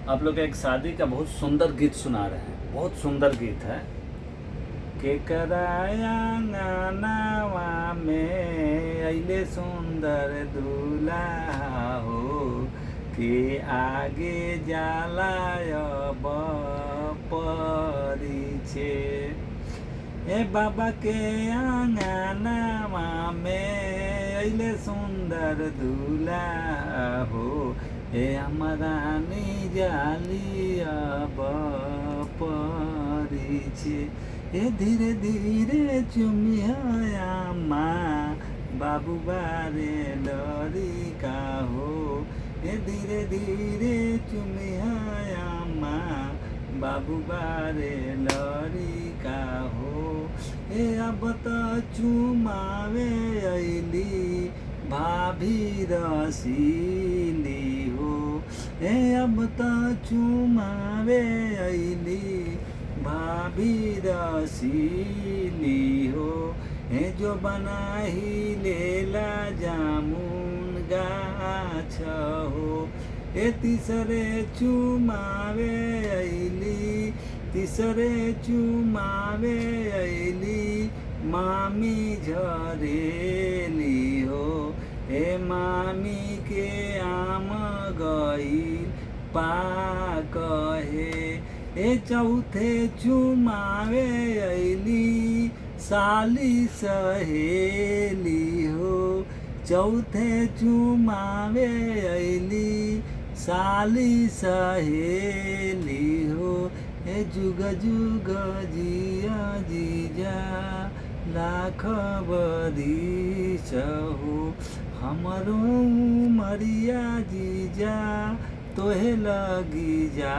आप लोग एक शादी का बहुत सुंदर गीत सुना रहे हैं, बहुत सुंदर गीत है। केकरा आंगनवा में अइले सुंदर दूल्हा हो, के आगे जाला अब परिछे। ए बाबा के आंगनवा में अइले सुंदर दूल्हा हो, ए हमरानी जाली अब परिछे। ए धीरे धीरे चुमिया माँ बाबू बारे डरी का हो, ए धीरे धीरे चुमिया माँ बाबू बारे लड़ी का हो। ए अब तो चुमावे अइली भाभी रसीली हो, ए अब तो चुमावे अइली भाभी रसीली हो। ए जो बनाही लेला जामुन गाछ हो, ए तीसरे चुमावे अइली, तीसरे चुमावे अइली मामी झरेली हो। ए मामी के आम गइल पाक हे, ए चौथे चुमावे अइली साली सहेली हो। चौथे चुमावे अइली साली सहेली हो। ए जुग जुग जिया जीजा लाख बरिस हो, हमरो उमरिया जीजा तोहे लगी जा